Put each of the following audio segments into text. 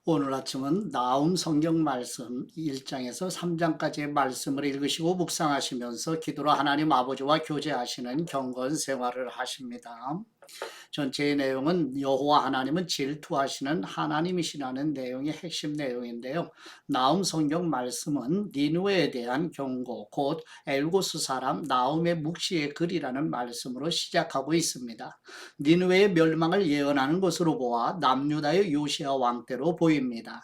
오늘 아침은 나훔 성경 말씀 1장에서 3장까지의 말씀을 읽으시고 묵상하시면서 기도로 하나님 아버지와 교제하시는 경건 생활을 하십니다. 전체의 내용은 여호와 하나님은 질투하시는 하나님이시라는 내용의 핵심 내용인데요. 나훔 성경 말씀은 니느웨에 대한 경고, 곧 엘고스 사람 나훔의 묵시의 글이라는 말씀으로 시작하고 있습니다. 니느웨의 멸망을 예언하는 것으로 보아 남유다의 요시야 왕 때로 보입니다.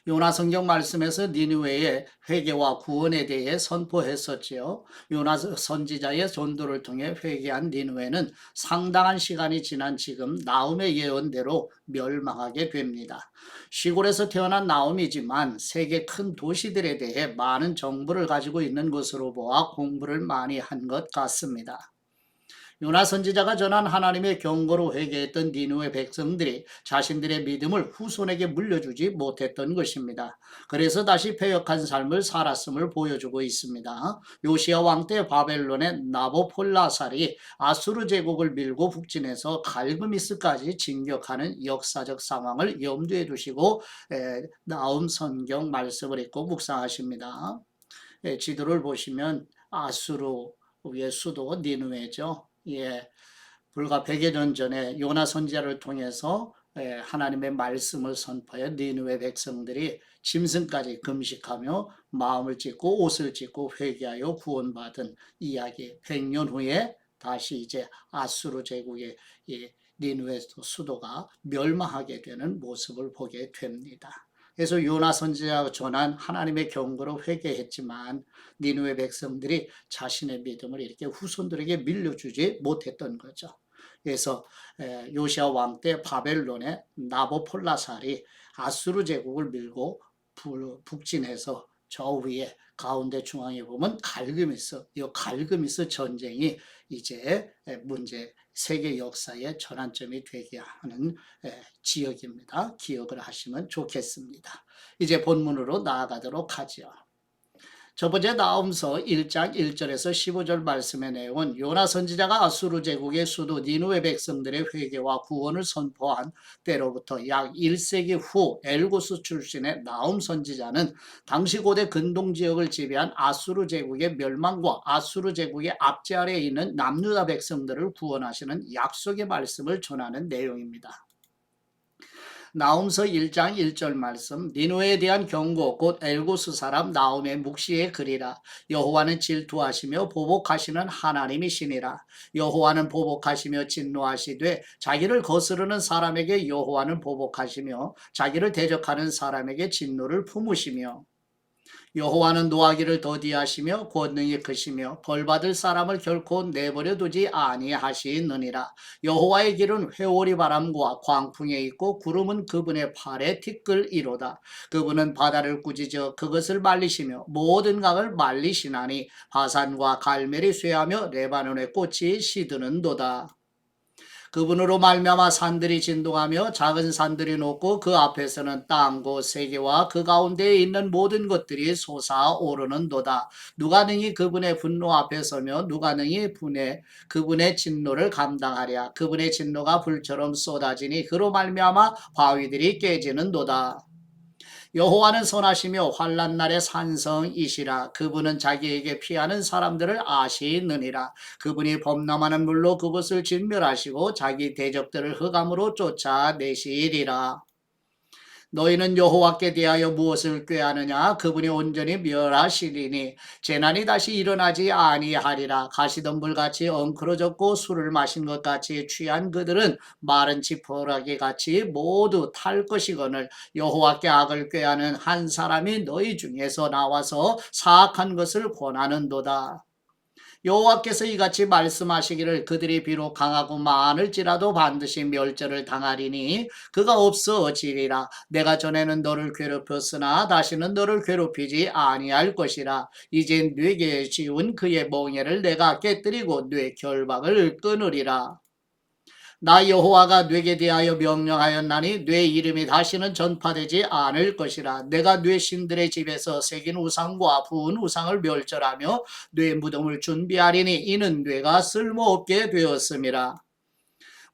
요나 성경 말씀에서 니느웨의 회개와 구원에 대해 선포했었지요. 요나 선지자의 전도를 통해 회개한 니느웨는 상당한 시간이 지난 지금 나훔의 예언대로 멸망하게 됩니다. 시골에서 태어난 나훔이지만 세계 큰 도시들에 대해 많은 정보를 가지고 있는 것으로 보아 공부를 많이 한 것 같습니다. 요나 선지자가 전한 하나님의 경고로 회개했던 니느웨 백성들이 자신들의 믿음을 후손에게 물려주지 못했던 것입니다. 그래서 다시 패역한 삶을 살았음을 보여주고 있습니다. 요시야 왕 때 바벨론의 나보폴라살이 아수르 제국을 밀고 북진해서 갈그미스까지 진격하는 역사적 상황을 염두에 두시고 나훔 성경 말씀을 읽고 묵상하십니다. 지도를 보시면 아수르의 수도 니느웨죠. 불과 100여 년 전에 요나 선지자를 통해서 하나님의 말씀을 선포해 니느웨 백성들이 짐승까지 금식하며 마음을 찢고 옷을 찢고 회개하여 구원받은 이야기. 100년 후에 다시 이제 아수르 제국의 니느웨 수도가 멸망하게 되는 모습을 보게 됩니다. 그래서 요나 선지자가 전한 하나님의 경고로 회개했지만 니느웨 백성들이 자신의 믿음을 이렇게 후손들에게 밀려주지 못했던 거죠. 그래서 요시야 왕 때 바벨론의 나보폴라살이 아수르 제국을 밀고 북진해서 저 위에 가운데 중앙에 보면 갈그미스, 이 갈그미스 전쟁이 이제 문제 세계 역사의 전환점이 되게 하는 지역입니다. 기억을 하시면 좋겠습니다. 이제 본문으로 나아가도록 하죠. 첫 번째 나훔서 1장 1절에서 15절 말씀의 내용은 요나 선지자가 아수르 제국의 수도 니느웨 백성들의 회개와 구원을 선포한 때로부터 약 1세기 후 엘고스 출신의 나훔 선지자는 당시 고대 근동 지역을 지배한 아수르 제국의 멸망과 아수르 제국의 압제 아래에 있는 남유다 백성들을 구원하시는 약속의 말씀을 전하는 내용입니다. 나훔서 1장 1절 말씀 니느웨에 대한 경고 곧 엘고스 사람 나훔의 묵시의 글이라. 여호와는 질투하시며 보복하시는 하나님이시니라. 여호와는 보복하시며 진노하시되 자기를 거스르는 사람에게 여호와는 보복하시며 자기를 대적하는 사람에게 진노를 품으시며 여호와는 노하기를 더디하시며 권능이 크시며 벌받을 사람을 결코 내버려 두지 아니하시느니라. 여호와의 길은 회오리 바람과 광풍에 있고 구름은 그분의 팔에 티끌이로다. 그분은 바다를 꾸짖어 그것을 말리시며 모든 강을 말리시나니 바산과 갈멜이 쇠하며 레바논의 꽃이 시드는도다. 그분으로 말미암아 산들이 진동하며 작은 산들이 녹고 그 앞에서는 땅고 세계와 그 가운데에 있는 모든 것들이 솟아오르는도다. 누가 능히 그분의 분노 앞에 서며 누가 능히 그분의 진노를 감당하랴. 그분의 진노가 불처럼 쏟아지니 그로 말미암아 바위들이 깨지는도다. 여호와는 선하시며 환난 날의 산성이시라. 그분은 자기에게 피하는 사람들을 아시느니라. 그분이 범람하는 물로 그것을 진멸하시고 자기 대적들을 흑암으로 쫓아내시리라. 너희는 여호와께 대하여 무엇을 꾀하느냐? 그분이 온전히 멸하시리니 재난이 다시 일어나지 아니하리라. 가시덤불같이 엉클어졌고 술을 마신 것 같이 취한 그들은 마른 지푸라기 같이 모두 탈 것이거늘 여호와께 악을 꾀하는 한 사람이 너희 중에서 나와서 사악한 것을 권하는도다. 여호와께서 이같이 말씀하시기를 그들이 비록 강하고 많을지라도 반드시 멸절을 당하리니 그가 없어지리라. 내가 전에는 너를 괴롭혔으나 다시는 너를 괴롭히지 아니할 것이라. 이제 뇌게 지운 그의 멍에를 내가 깨뜨리고 뇌 결박을 끊으리라. 나 여호와가 뇌게 대하여 명령하였나니 뇌 이름이 다시는 전파되지 않을 것이라. 내가 뇌 신들의 집에서 새긴 우상과 부은 우상을 멸절하며 뇌 무덤을 준비하리니 이는 뇌가 쓸모없게 되었음이라.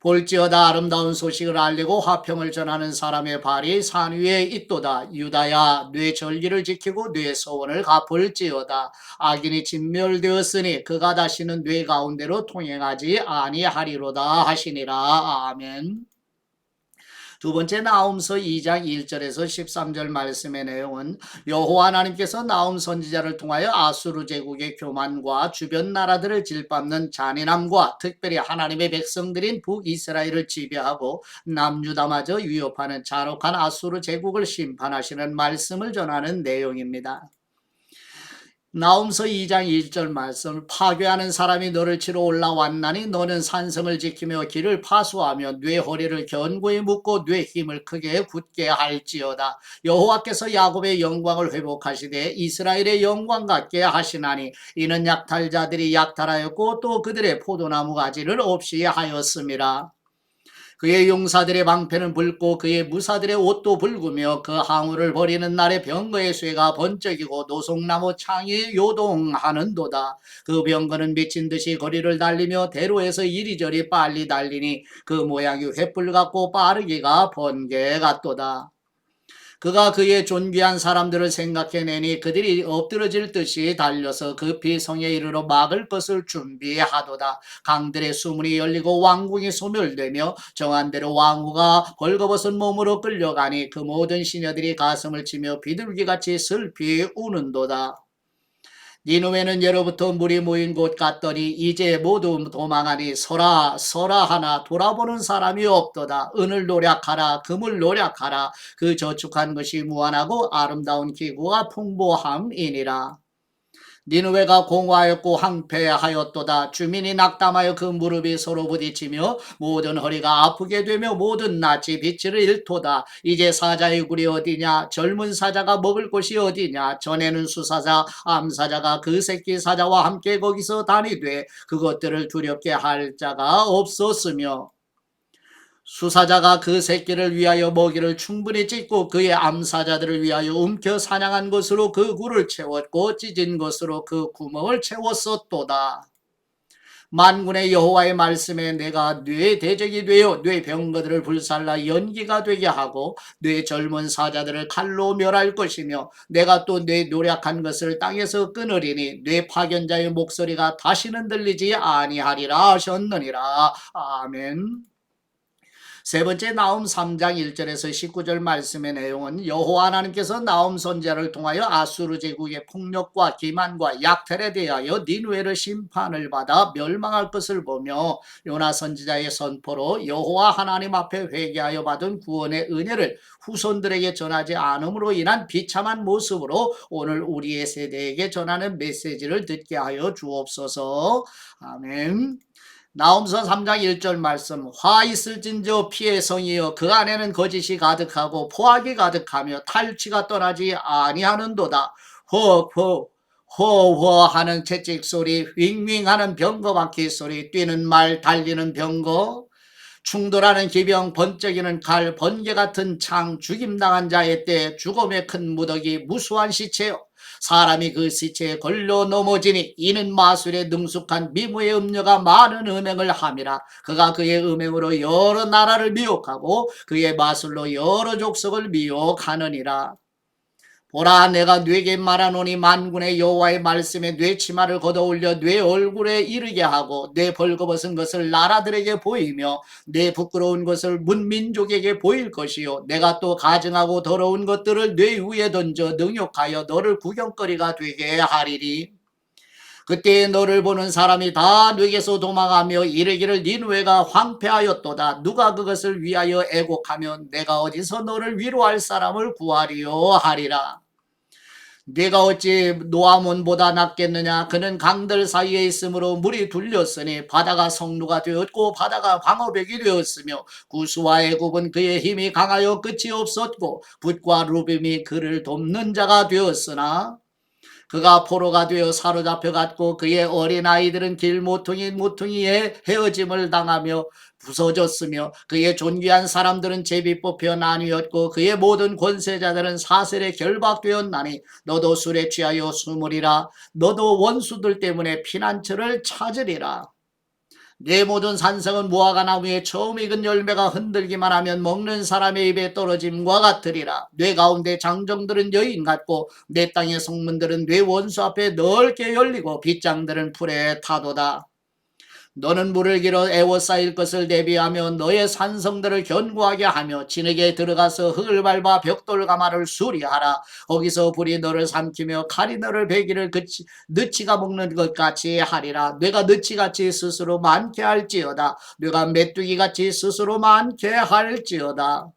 볼지어다 아름다운 소식을 알리고 화평을 전하는 사람의 발이 산 위에 있도다. 유다야 뇌 절기를 지키고 뇌 소원을 갚을지어다. 악인이 진멸되었으니 그가 다시는 뇌 가운데로 통행하지 아니하리로다 하시니라. 아멘. 두 번째 나훔서 2장 1절에서 13절 말씀의 내용은 여호와 하나님께서 나훔 선지자를 통하여 아수르 제국의 교만과 주변 나라들을 질밟는 잔인함과 특별히 하나님의 백성들인 북이스라엘을 지배하고 남유다마저 위협하는 잔혹한 아수르 제국을 심판하시는 말씀을 전하는 내용입니다. 나훔서 2장 1절 말씀 파괴하는 사람이 너를 치러 올라왔나니 너는 산성을 지키며 길을 파수하며 뇌 허리를 견고히 묶고 뇌 힘을 크게 굳게 할지어다. 여호와께서 야곱의 영광을 회복하시되 이스라엘의 영광 같게 하시나니 이는 약탈자들이 약탈하였고 또 그들의 포도나무 가지를 없이 하였음이라. 그의 용사들의 방패는 붉고 그의 무사들의 옷도 붉으며 그 항우를 버리는 날에 병거의 쇠가 번쩍이고 노송나무 창이 요동하는도다. 그 병거는 미친 듯이 거리를 달리며 대로에서 이리저리 빨리 달리니 그 모양이 횃불 같고 빠르기가 번개 같도다. 그가 그의 존귀한 사람들을 생각해내니 그들이 엎드러질 듯이 달려서 급히 성에 이르러 막을 것을 준비하도다. 강들의 수문이 열리고 왕궁이 소멸되며 정한 대로 왕후가 벌거벗은 몸으로 끌려가니 그 모든 시녀들이 가슴을 치며 비둘기같이 슬피 우는도다. 니누웨는 예로부터 물이 모인 곳 같더니 이제 모두 도망하니 서라 서라 하나 돌아보는 사람이 없도다. 은을 노력하라 금을 노력하라. 그 저축한 것이 무한하고 아름다운 기구가 풍부함이니라. 니누웨가 공허하였고 황폐하였도다. 주민이 낙담하여 그 무릎이 서로 부딪히며 모든 허리가 아프게 되며 모든 낯이 빛을 잃도다. 이제 사자의 굴이 어디냐? 젊은 사자가 먹을 곳이 어디냐? 전에는 수사자, 암사자가 그 새끼 사자와 함께 거기서 다니되 그것들을 두렵게 할 자가 없었으며 수사자가 그 새끼를 위하여 먹이를 충분히 찢고 그의 암사자들을 위하여 움켜 사냥한 것으로 그 굴을 채웠고 찢은 것으로 그 구멍을 채웠었도다. 만군의 여호와의 말씀에 내가 뇌 대적이 되어 뇌 병거들을 불살라 연기가 되게 하고 뇌 젊은 사자들을 칼로 멸할 것이며 내가 또 뇌 노력한 것을 땅에서 끊으리니 뇌 파견자의 목소리가 다시는 들리지 아니하리라 하셨느니라. 아멘. 세 번째 나훔 3장 1절에서 19절 말씀의 내용은 여호와 하나님께서 나훔 선지자를 통하여 아수르 제국의 폭력과 기만과 약탈에 대하여 니누웨를 심판을 받아 멸망할 것을 보며 요나 선지자의 선포로 여호와 하나님 앞에 회개하여 받은 구원의 은혜를 후손들에게 전하지 않음으로 인한 비참한 모습으로 오늘 우리의 세대에게 전하는 메시지를 듣게 하여 주옵소서. 아멘. 나훔서 3장 1절 말씀 화 있을진저 피의 성이여 그 안에는 거짓이 가득하고 포악이 가득하며 탈취가 떠나지 아니하는도다. 호호 호호 하는 채찍 소리 윙윙 하는 병거 바퀴 소리 뛰는 말 달리는 병거 충돌하는 기병 번쩍이는 칼 번개 같은 창 죽임당한 자의 때 죽음의 큰 무더기 무수한 시체요 사람이 그 시체에 걸려 넘어지니 이는 마술에 능숙한 미모의 음녀가 많은 음행을 함이라. 그가 그의 음행으로 여러 나라를 미혹하고 그의 마술로 여러 족속을 미혹하느니라. 보라 내가 뇌게 말하노니 만군의 여호와의 말씀에 뇌 치마를 걷어올려 뇌 얼굴에 이르게 하고 뇌 벌거벗은 것을 나라들에게 보이며 뇌 부끄러운 것을 문민족에게 보일 것이요 내가 또 가증하고 더러운 것들을 뇌 위에 던져 능욕하여 너를 구경거리가 되게 하리리. 그때 너를 보는 사람이 다 뇌게서 도망하며 이르기를 니누웨가 황폐하였도다. 누가 그것을 위하여 애곡하면 내가 어디서 너를 위로할 사람을 구하리요 하리라. 네가 어찌 노아몬보다 낫겠느냐? 그는 강들 사이에 있으므로 물이 둘렸으니 바다가 성루가 되었고 바다가 방어벽이 되었으며 구스와 애굽은 그의 힘이 강하여 끝이 없었고 붓과 루빔이 그를 돕는 자가 되었으나 그가 포로가 되어 사로잡혀 갔고 그의 어린아이들은 길 모퉁이에 헤어짐을 당하며 부서졌으며 그의 존귀한 사람들은 제비 뽑혀 나뉘었고 그의 모든 권세자들은 사슬에 결박되었나니 너도 술에 취하여 숨으리라. 너도 원수들 때문에 피난처를 찾으리라. 내 모든 산성은 무화과 나무에 처음 익은 열매가 흔들기만 하면 먹는 사람의 입에 떨어짐과 같으리라. 뇌 가운데 장정들은 여인 같고 내 땅의 성문들은 뇌 원수 앞에 넓게 열리고 빗장들은 풀에 타도다. 너는 물을 길어 에워싸일 것을 대비하며 너의 산성들을 견고하게 하며 진흙에 들어가서 흙을 밟아 벽돌 가마를 수리하라. 거기서 불이 너를 삼키며 칼이 너를 베기를 느치가 먹는 것 같이 하리라. 뇌가 느치같이 스스로 많게 할지어다. 뇌가 메뚜기같이 스스로 많게 할지어다.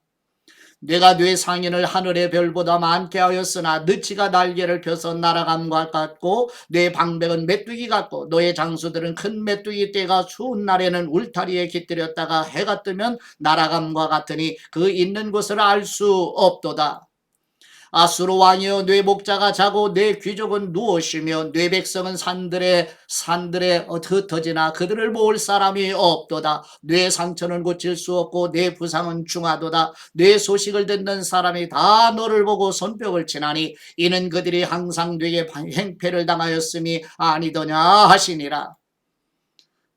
내가 뇌 상인을 하늘의 별보다 많게 하였으나 느치가 날개를 펴서 날아감과 같고 뇌 방백은 메뚜기 같고 너의 장수들은 큰 메뚜기 떼가 추운 날에는 울타리에 깃들였다가 해가 뜨면 날아감과 같으니 그 있는 곳을 알 수 없도다. 아수르 왕이여 뇌 목자가 자고 뇌 귀족은 누워쉬며 뇌 백성은 산들에 흩어지나 그들을 모을 사람이 없도다. 뇌 상처는 고칠 수 없고 뇌 부상은 중하도다. 뇌 소식을 듣는 사람이 다 너를 보고 손뼉을 치나니 이는 그들이 항상 뇌에 행패를 당하였음이 아니더냐 하시니라.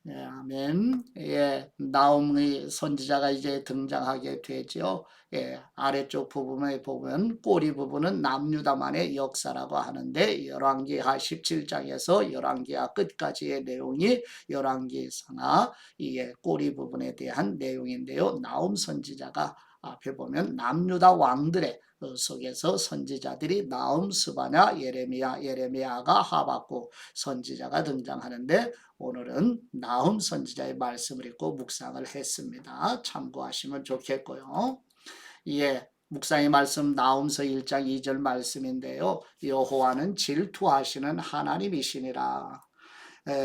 예, 아멘. 예, 나홈의 선지자가 이제 등장하게 되죠. 예, 아래쪽 부분에 보면 꼬리 부분은 남유다만의 역사라고 하는데 열왕기하 17장에서 열왕기하 끝까지의 내용이 열왕기상하 이 꼬리 부분에 대한 내용인데요. 나홈 선지자가 앞에 보면 남유다 왕들의 속에서 선지자들이 나홈, 스바냐, 예레미야가 하박국 선지자가 등장하는데 오늘은 나홈 선지자의 말씀을 읽고 묵상을 했습니다. 참고하시면 좋겠고요. 예, 묵상의 말씀 나홈서 1장 2절 말씀인데요. 여호와는 질투하시는 하나님이시니라.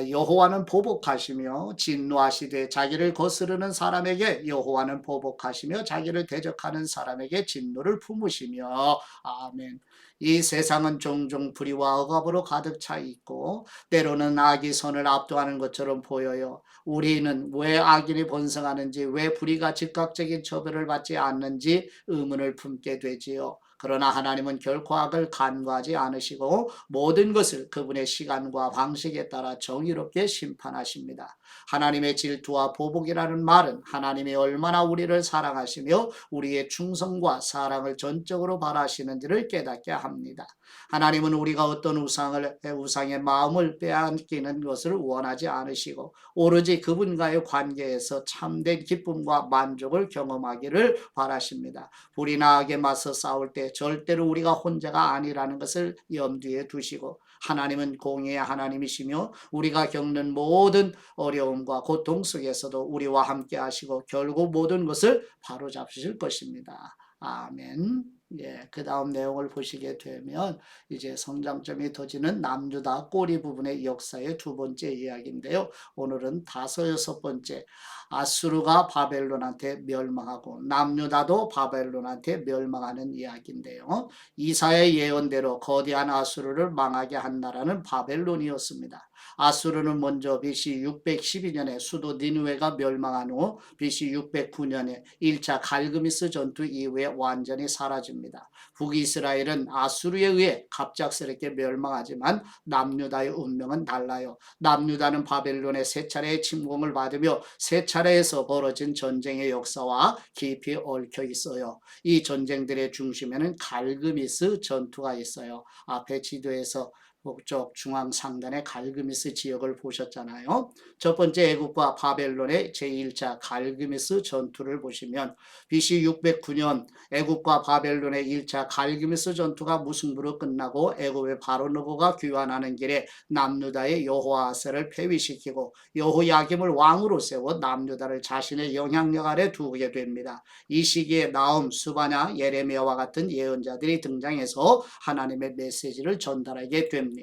여호와는 보복하시며 진노하시되 자기를 거스르는 사람에게 여호와는 보복하시며 자기를 대적하는 사람에게 진노를 품으시며 아멘. 이 세상은 종종 불의와 억압으로 가득 차 있고 때로는 악이 선을 압도하는 것처럼 보여요. 우리는 왜 악인이 번성하는지 왜 불의가 즉각적인 처벌을 받지 않는지 의문을 품게 되지요. 그러나 하나님은 결코 악을 간과하지 않으시고 모든 것을 그분의 시간과 방식에 따라 정의롭게 심판하십니다. 하나님의 질투와 보복이라는 말은 하나님이 얼마나 우리를 사랑하시며 우리의 충성과 사랑을 전적으로 바라시는지를 깨닫게 합니다. 하나님은 우리가 어떤 우상의 마음을 빼앗기는 것을 원하지 않으시고 오로지 그분과의 관계에서 참된 기쁨과 만족을 경험하기를 바라십니다. 불이나 악에 맞서 싸울 때 절대로 우리가 혼자가 아니라는 것을 염두에 두시고 하나님은 공의의 하나님이시며 우리가 겪는 모든 어려움과 고통 속에서도 우리와 함께 하시고 결국 모든 것을 바로잡으실 것입니다. 아멘. 예, 그 다음 내용을 보시게 되면 이제 성장점이 더지는 남유다 꼬리 부분의 역사의 두 번째 이야기인데요. 오늘은 다섯 여섯 번째 아수르가 바벨론한테 멸망하고 남유다도 바벨론한테 멸망하는 이야기인데요. 이사야의 예언대로 거대한 아수르를 망하게 한 나라는 바벨론이었습니다. 아수르는 먼저 BC 612년에 수도 니느웨가 멸망한 후 BC 609년에 1차 갈그미스 전투 이후에 완전히 사라집니다. 북이스라엘은 아수르에 의해 갑작스럽게 멸망하지만 남유다의 운명은 달라요. 남유다는 바벨론의 세 차례의 침공을 받으며 세 차례에서 벌어진 전쟁의 역사와 깊이 얽혀 있어요. 이 전쟁들의 중심에는 갈그미스 전투가 있어요. 앞에 지도에서 북쪽 중앙 상단의 갈그미스 지역을 보셨잖아요. 첫 번째 애국과 바벨론의 제1차 갈그미스 전투를 보시면 BC 609년 애국과 바벨론의 1차 갈그미스 전투가 무승부로 끝나고 애국의 바로느고가 귀환하는 길에 남유다의 여호아세를 폐위시키고 여호야김을 왕으로 세워 남유다를 자신의 영향력 아래 두게 됩니다. 이 시기에 나홈, 스바냐, 예레미야와 같은 예언자들이 등장해서 하나님의 메시지를 전달하게 됩니다.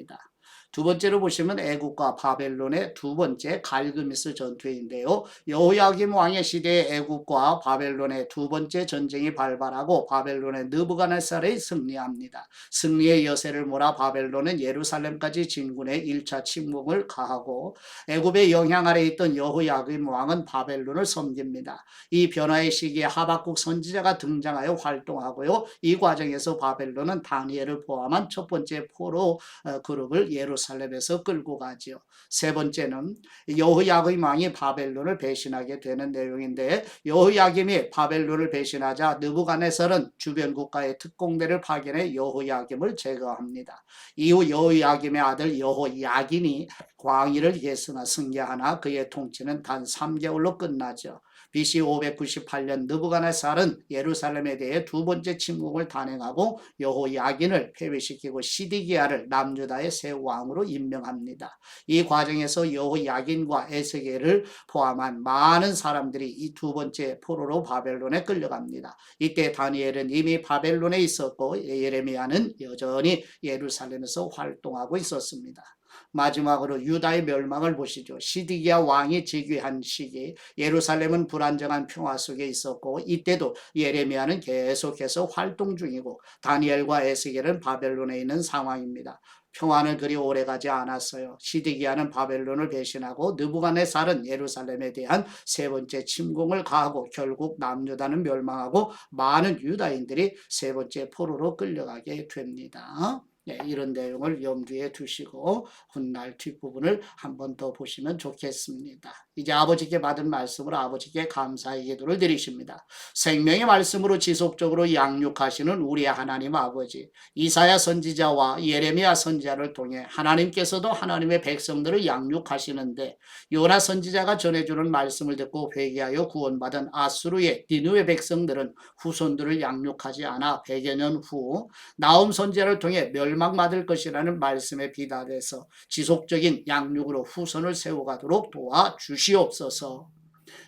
두 번째로 보시면 애국과 바벨론의 두 번째 갈그미스 전투인데요. 여호야김 왕의 시대에 애국과 바벨론의 두 번째 전쟁이 발발하고 바벨론의 느부갓네살이 승리합니다. 승리의 여세를 몰아 바벨론은 예루살렘까지 진군해 1차 침공을 가하고 애굽의 영향 아래 있던 여호야김 왕은 바벨론을 섬깁니다. 이 변화의 시기에 하박국 선지자가 등장하여 활동하고요. 이 과정에서 바벨론은 다니엘을 포함한 첫 번째 포로 그룹을 예루살렘 예루살렘에서 끌고 가지요. 세 번째는 여호야김 왕이 바벨론을 배신하게 되는 내용인데, 여호야김이 바벨론을 배신하자 느부갓네살은 주변 국가의 특공대를 파견해 여호야김을 제거합니다. 이후 여호야김의 아들 여호야긴이 광의를 예수나 승리하나 그의 통치는 단 3개월로 끝나죠. BC 598년 느부갓네살은 예루살렘에 대해 두 번째 침공을 단행하고 여호야긴을 폐위시키고 시디기야를 남유다의 새 왕으로 임명합니다. 이 과정에서 여호야긴과 에스겔을 포함한 많은 사람들이 이 두 번째 포로로 바벨론에 끌려갑니다. 이때 다니엘은 이미 바벨론에 있었고 예레미야는 여전히 예루살렘에서 활동하고 있었습니다. 마지막으로 유다의 멸망을 보시죠. 시디기야 왕이 즉위한 시기 예루살렘은 불안정한 평화 속에 있었고 이때도 예레미야는 계속해서 활동 중이고 다니엘과 에스겔은 바벨론에 있는 상황입니다. 평화는 그리 오래가지 않았어요. 시드기야는 바벨론을 배신하고 느부갓네살은 예루살렘에 대한 세 번째 침공을 가하고 결국 남유다는 멸망하고 많은 유다인들이 세 번째 포로로 끌려가게 됩니다. 네, 이런 내용을 염두에 두시고 훗날 뒷부분을 한 번 더 보시면 좋겠습니다. 이제 아버지께 받은 말씀으로 아버지께 감사의 기도를 드리십니다. 생명의 말씀으로 지속적으로 양육하시는 우리의 하나님 아버지, 이사야 선지자와 예레미야 선지자를 통해 하나님께서도 하나님의 백성들을 양육하시는데 요나 선지자가 전해주는 말씀을 듣고 회개하여 구원받은 아수르의 니느웨 백성들은 후손들을 양육하지 않아 100여 년 후 나훔 선지자를 통해 멸망받을 것이라는 말씀에 비답해서 지속적인 양육으로 후손을 세워가도록 도와주시옵소서.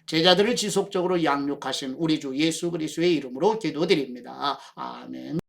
제자들을 지속적으로 양육하신 우리 주 예수 그리스도의 이름으로 기도드립니다. 아멘.